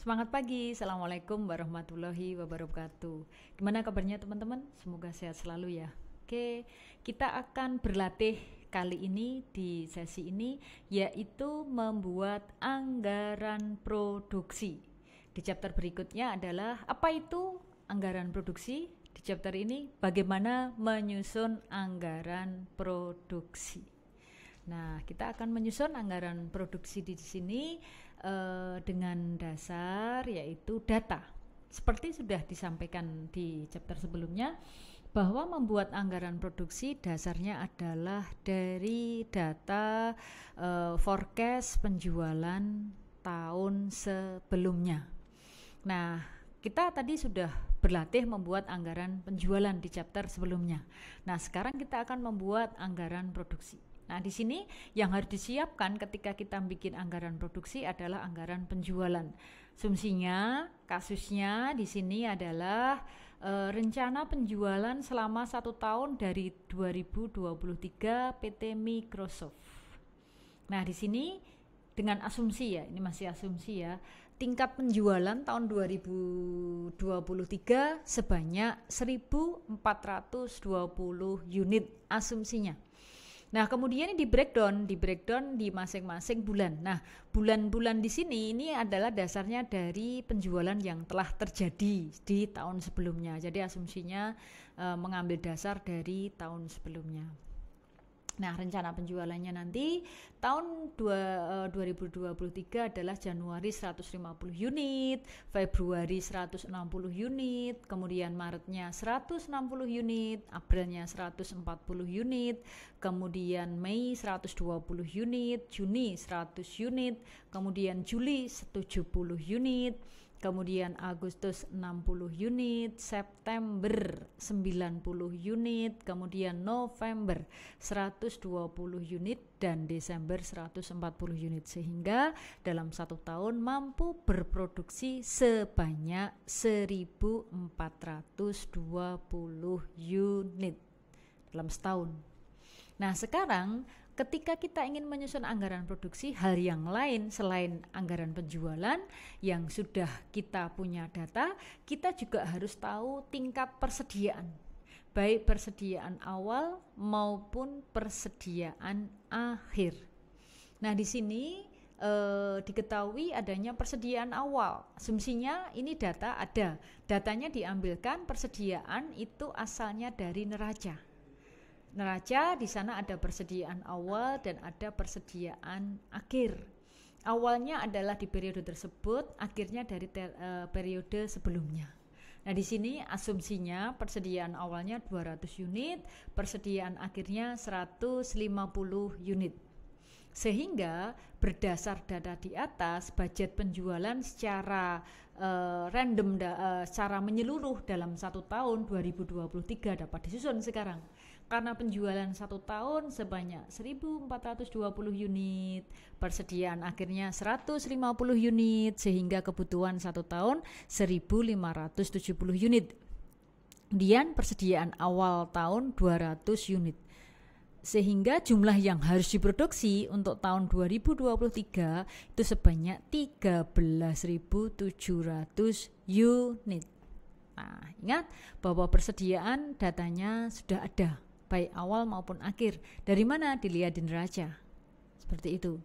Semangat pagi, Assalamualaikum warahmatullahi wabarakatuh. Gimana kabarnya teman-teman? Semoga sehat selalu ya. Oke, kita akan berlatih kali ini di sesi ini, yaitu membuat anggaran produksi. Di chapter berikutnya adalah apa itu anggaran produksi? Di chapter ini bagaimana menyusun anggaran produksi. Nah, kita akan menyusun anggaran produksi di sini dengan dasar yaitu data. Seperti sudah disampaikan di chapter sebelumnya, bahwa membuat anggaran produksi dasarnya adalah dari data forecast penjualan tahun sebelumnya. Nah, kita tadi sudah berlatih membuat anggaran penjualan di chapter sebelumnya. Nah, sekarang kita akan membuat anggaran produksi. Nah, di sini yang harus disiapkan ketika kita bikin anggaran produksi adalah anggaran penjualan. Asumsinya, kasusnya di sini adalah rencana penjualan selama 1 tahun dari 2023 PT Microsoft. Nah, di sini dengan asumsi ya, ini masih asumsi ya, tingkat penjualan tahun 2023 sebanyak 1.420 unit asumsinya. Nah, kemudian ini di breakdown di masing-masing bulan. Nah, bulan-bulan di sini ini adalah dasarnya dari penjualan yang telah terjadi di tahun sebelumnya. Jadi asumsinya mengambil dasar dari tahun sebelumnya. Nah, rencana penjualannya nanti tahun 2023 adalah Januari 150 unit, Februari 160 unit, kemudian Maretnya 160 unit, Aprilnya 140 unit, kemudian Mei 120 unit, Juni 100 unit, kemudian Juli 70 unit, kemudian Agustus 60 unit, September 90 unit, kemudian November 120 unit, dan Desember 140 unit, sehingga dalam 1 tahun mampu berproduksi sebanyak 1.420 unit dalam setahun. Nah, sekarang ketika kita ingin menyusun anggaran produksi, hal yang lain selain anggaran penjualan yang sudah kita punya data, kita juga harus tahu tingkat persediaan, baik persediaan awal maupun persediaan akhir. Nah, di sini diketahui adanya persediaan awal. Asumsinya ini data ada, datanya diambilkan, persediaan itu asalnya dari neraca. Neraca di sana ada persediaan awal dan ada persediaan akhir. Awalnya adalah di periode tersebut, akhirnya dari periode sebelumnya. Nah, di sini asumsinya persediaan awalnya 200 unit, persediaan akhirnya 150 unit. Sehingga berdasar data di atas, budget penjualan secara random, secara menyeluruh dalam 1 tahun 2023 dapat disusun sekarang. Karena penjualan 1 tahun sebanyak 1.420 unit, persediaan akhirnya 150 unit, sehingga kebutuhan 1 tahun 1.570 unit. Kemudian persediaan awal tahun 200 unit. Sehingga jumlah yang harus diproduksi untuk tahun 2023 itu sebanyak 13.700 unit. Nah, ingat bahwa persediaan datanya sudah ada, baik awal maupun akhir. Dari mana? Dilihat di neraca. Seperti itu.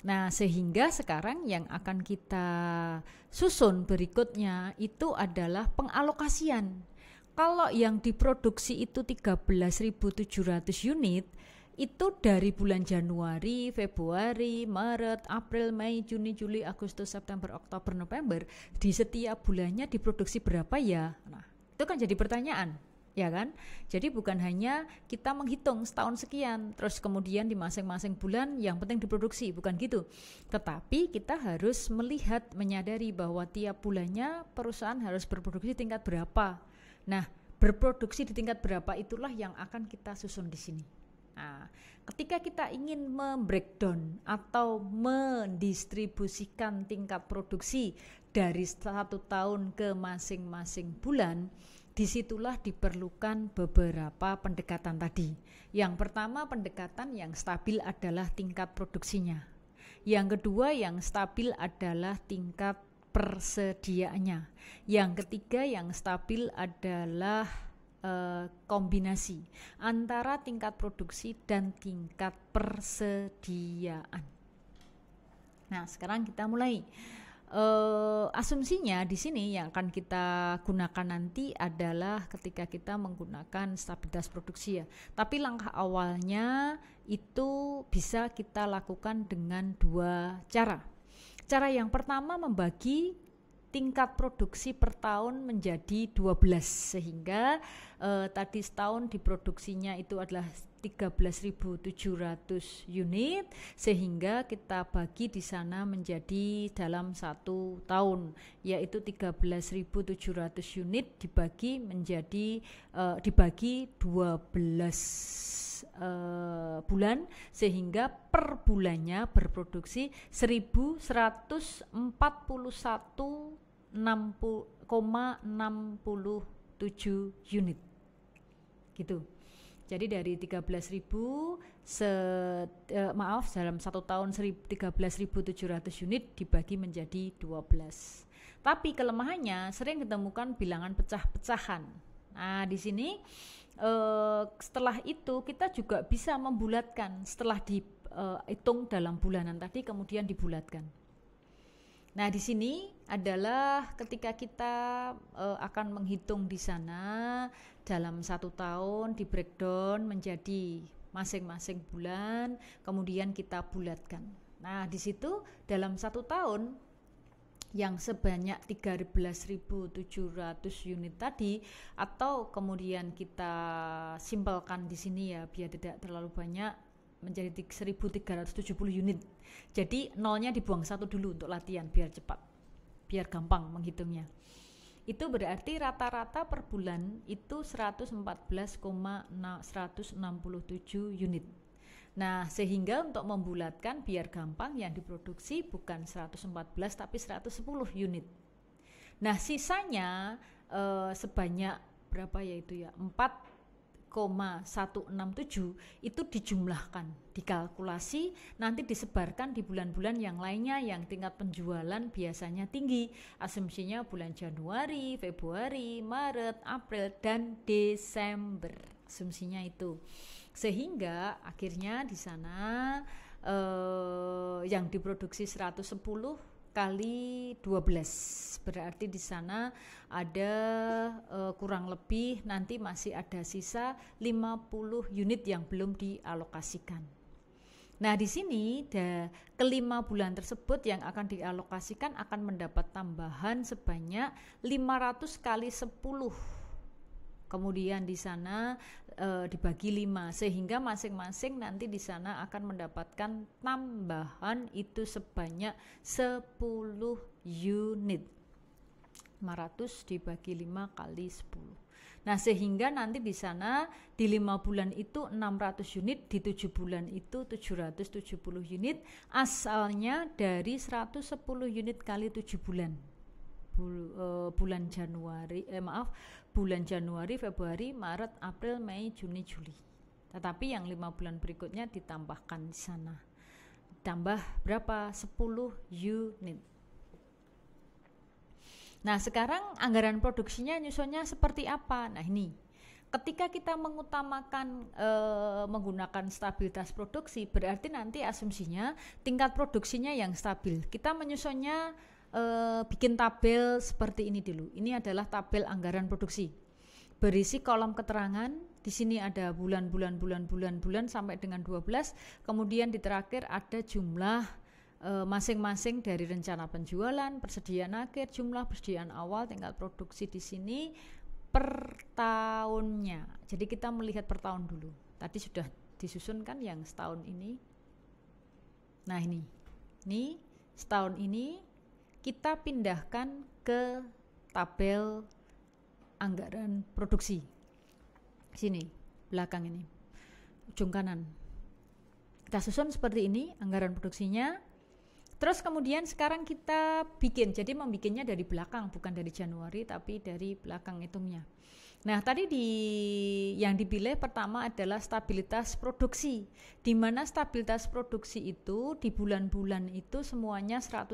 Nah, sehingga sekarang yang akan kita susun berikutnya itu adalah pengalokasian. Kalau yang diproduksi itu 13.700 unit, itu dari bulan Januari, Februari, Maret, April, Mei, Juni, Juli, Agustus, September, Oktober, November, di setiap bulannya diproduksi berapa ya? Nah, itu kan jadi pertanyaan, ya kan? Jadi bukan hanya kita menghitung setahun sekian, terus kemudian di masing-masing bulan yang penting diproduksi, bukan gitu. Tetapi kita harus melihat, menyadari bahwa tiap bulannya perusahaan harus berproduksi tingkat berapa. Nah, berproduksi di tingkat berapa itulah yang akan kita susun di sini. Nah, ketika kita ingin membreakdown atau mendistribusikan tingkat produksi dari 1 tahun ke masing-masing bulan, disitulah diperlukan beberapa pendekatan tadi. Yang pertama, pendekatan yang stabil adalah tingkat produksinya. Yang kedua, yang stabil adalah tingkat persediaannya. Yang ketiga yang stabil adalah kombinasi antara tingkat produksi dan tingkat persediaan. Nah, sekarang kita mulai. Asumsinya di sini yang akan kita gunakan nanti adalah ketika kita menggunakan stabilitas produksi ya. Tapi langkah awalnya itu bisa kita lakukan dengan dua cara. Cara yang pertama membagi tingkat produksi per tahun menjadi 12 sehingga tadi setahun diproduksinya itu adalah 13.700 unit sehingga kita bagi di sana menjadi dalam 1 tahun yaitu 13.700 unit dibagi menjadi dibagi 12 bulan sehingga per bulannya berproduksi 1.141,67 unit gitu. Jadi dari 13.000 dalam 1 tahun 13.700 unit dibagi menjadi 12. Tapi kelemahannya sering ditemukan bilangan pecah-pecahan. Nah, di sini setelah itu kita juga bisa membulatkan setelah dihitung dalam bulanan tadi kemudian dibulatkan. Nah, di sini adalah ketika kita akan menghitung di sana dalam 1 tahun di breakdown menjadi masing-masing bulan, kemudian kita bulatkan. Nah, di situ dalam 1 tahun yang sebanyak 13.700 unit tadi atau kemudian kita simpelkan di sini ya biar tidak terlalu banyak menjadi 1.370 unit. Jadi nolnya dibuang 1 dulu untuk latihan biar cepat, biar gampang menghitungnya. Itu berarti rata-rata per bulan itu 114,167 unit. Nah, sehingga untuk membulatkan biar gampang yang diproduksi bukan 114 tapi 110 unit. Nah, sisanya sebanyak berapa ya itu ya? 4,167 itu dijumlahkan, dikalkulasi, nanti disebarkan di bulan-bulan yang lainnya yang tingkat penjualan biasanya tinggi. Asumsinya bulan Januari, Februari, Maret, April, dan Desember. Asumsinya itu. Sehingga akhirnya di sana yang diproduksi 110 kali 12 berarti di sana ada kurang lebih nanti masih ada sisa 50 unit yang belum dialokasikan. Nah, di sini kelima bulan tersebut yang akan dialokasikan akan mendapat tambahan sebanyak 500 kali 10. Kemudian di sana dibagi 5 sehingga masing-masing nanti di sana akan mendapatkan tambahan itu sebanyak 10 unit. 500 dibagi 5 kali 10. Nah, sehingga nanti di sana di 5 bulan itu 600 unit, di 7 bulan itu 770 unit asalnya dari 110 unit kali 7 bulan. Bulan Januari, Februari, Maret, April, Mei, Juni, Juli. Tetapi yang 5 bulan berikutnya ditambahkan di sana. Tambah berapa? 10 unit. Nah, sekarang anggaran produksinya nyusunnya seperti apa? Nah, ini. Ketika kita mengutamakan menggunakan stabilitas produksi, berarti nanti asumsinya tingkat produksinya yang stabil. Kita menyusunnya bikin tabel seperti ini dulu. Ini adalah tabel anggaran produksi. Berisi kolom keterangan. Di sini ada bulan sampai dengan 12. Kemudian di terakhir ada jumlah masing-masing dari rencana penjualan, persediaan akhir, jumlah persediaan awal, tingkat produksi di sini per tahunnya. Jadi kita melihat per tahun dulu. Tadi sudah disusun kan yang setahun ini. Nah, ini setahun ini kita pindahkan ke tabel anggaran produksi. Sini, belakang ini. Ujung kanan. Kita susun seperti ini anggaran produksinya. Terus kemudian sekarang kita bikin. Jadi membikinnya dari belakang, bukan dari Januari tapi dari belakang hitungnya. Nah, tadi yang dipilih pertama adalah stabilitas produksi, di mana stabilitas produksi itu di bulan-bulan itu semuanya 110,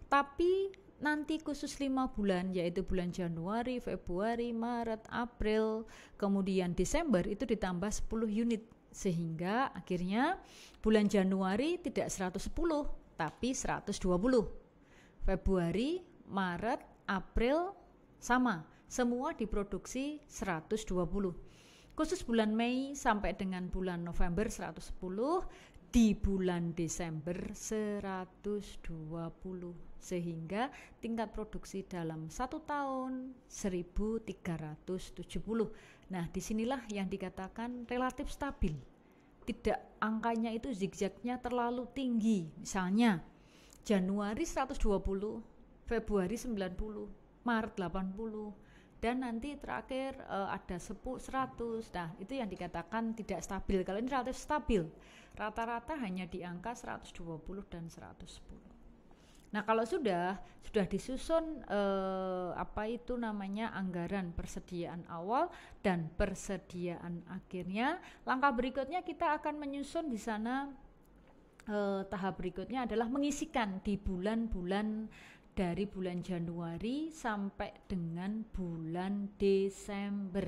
tapi nanti khusus 5 bulan, yaitu bulan Januari, Februari, Maret, April, kemudian Desember itu ditambah 10 unit, sehingga akhirnya bulan Januari tidak 110 tapi 120. Februari, Maret, April sama, semua diproduksi 120. Khusus bulan Mei sampai dengan bulan November 110, di bulan Desember 120, sehingga tingkat produksi dalam 1 tahun 1370. Nah, disinilah yang dikatakan relatif stabil. Tidak, angkanya itu zigzagnya terlalu tinggi. Misalnya Januari 120, Februari 90, Maret 80, dan nanti terakhir ada 100. Nah, itu yang dikatakan tidak stabil. Kalau ini relatif stabil, rata-rata hanya di angka 120 dan 110. Nah, kalau sudah disusun anggaran persediaan awal dan persediaan akhirnya, langkah berikutnya kita akan menyusun di sana. Tahap berikutnya adalah mengisikan di bulan-bulan dari bulan Januari sampai dengan bulan Desember.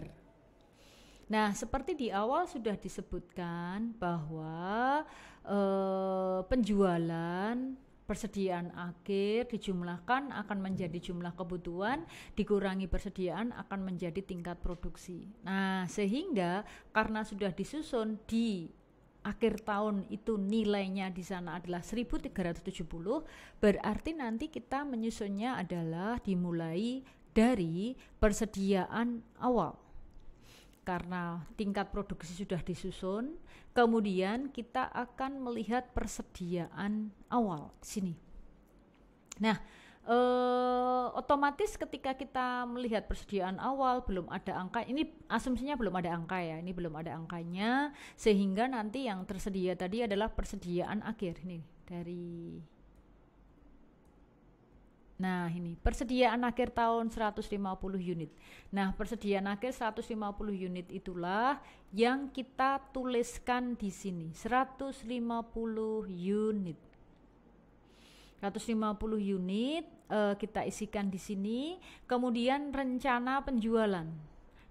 Nah, seperti di awal sudah disebutkan bahwa penjualan persediaan akhir dijumlahkan akan menjadi jumlah kebutuhan, dikurangi persediaan akan menjadi tingkat produksi. Nah, sehingga karena sudah disusun di akhir tahun itu nilainya di sana adalah 1370, berarti nanti kita menyusunnya adalah dimulai dari persediaan awal. Karena tingkat produksi sudah disusun, kemudian kita akan melihat persediaan awal di sini. Nah, otomatis ketika kita melihat persediaan awal belum ada angka, ini asumsinya belum ada angka ya, ini belum ada angkanya, sehingga nanti yang tersedia tadi adalah persediaan akhir. Ini dari, nah ini persediaan akhir tahun 150 unit. Nah, persediaan akhir 150 unit itulah yang kita tuliskan di sini, 150 unit. 150 unit kita isikan di sini. Kemudian rencana penjualan.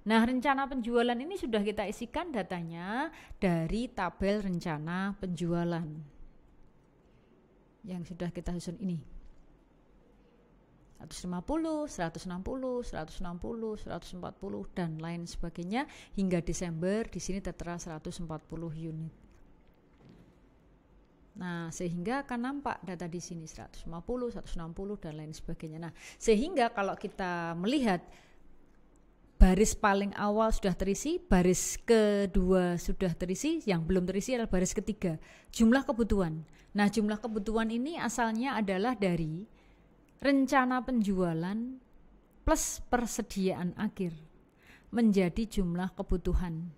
Nah, rencana penjualan ini sudah kita isikan datanya dari tabel rencana penjualan yang sudah kita susun ini. 150, 160, 160, 140 dan lain sebagainya hingga Desember di sini tertera 140 unit. Nah, sehingga akan nampak data di sini 150, 160 dan lain sebagainya. Nah, sehingga kalau kita melihat baris paling awal sudah terisi, baris kedua sudah terisi, yang belum terisi adalah baris ketiga, jumlah kebutuhan. Nah, jumlah kebutuhan ini asalnya adalah dari rencana penjualan plus persediaan akhir menjadi jumlah kebutuhan.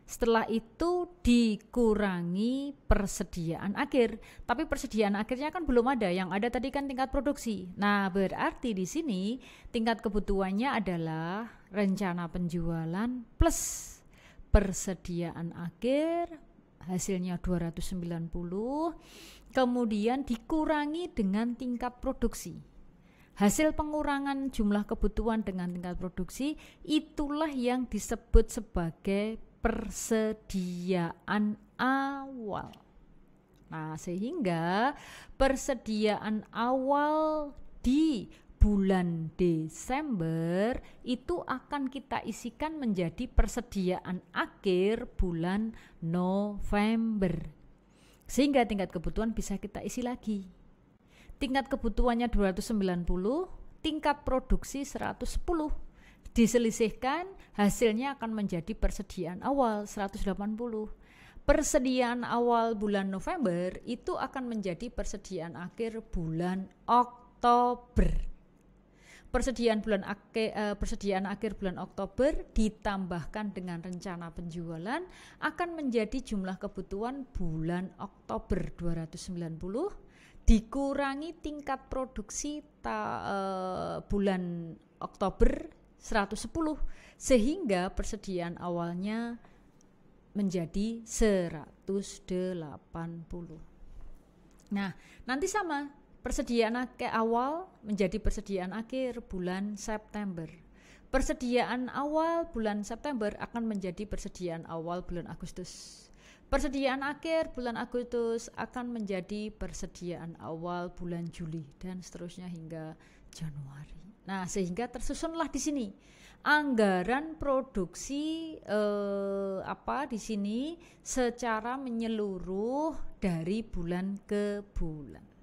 Setelah itu dikurangi persediaan akhir, tapi persediaan akhirnya kan belum ada, yang ada tadi kan tingkat produksi. Nah, berarti di sini tingkat kebutuhannya adalah rencana penjualan plus persediaan akhir, hasilnya 290, kemudian dikurangi dengan tingkat produksi. Hasil pengurangan jumlah kebutuhan dengan tingkat produksi itulah yang disebut sebagai persediaan awal. Nah, sehingga persediaan awal di bulan Desember itu akan kita isikan menjadi persediaan akhir bulan November. Sehingga tingkat kebutuhan bisa kita isi lagi. Tingkat kebutuhannya 290, tingkat produksi 110. Diselisihkan, hasilnya akan menjadi persediaan awal 180. Persediaan awal bulan November itu akan menjadi persediaan akhir bulan Oktober. Persediaan akhir bulan Oktober ditambahkan dengan rencana penjualan akan menjadi jumlah kebutuhan bulan Oktober 290, dikurangi tingkat produksi bulan Oktober 110, sehingga persediaan awalnya menjadi 180. Nah, nanti sama persediaan awal menjadi persediaan akhir bulan September. Persediaan awal bulan September akan menjadi persediaan awal bulan Agustus. Persediaan akhir bulan Agustus akan menjadi persediaan awal bulan Juli dan seterusnya hingga Januari. Nah, sehingga tersusunlah di sini anggaran produksi di sini secara menyeluruh dari bulan ke bulan.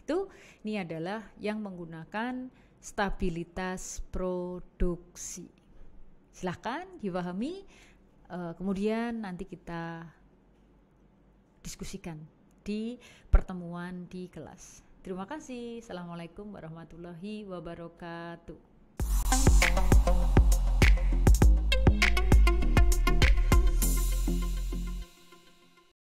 Itu ini adalah yang menggunakan stabilitas produksi. Silahkan dipahami, kemudian nanti kita diskusikan di pertemuan di kelas. Terima kasih. Assalamualaikum warahmatullahi wabarakatuh.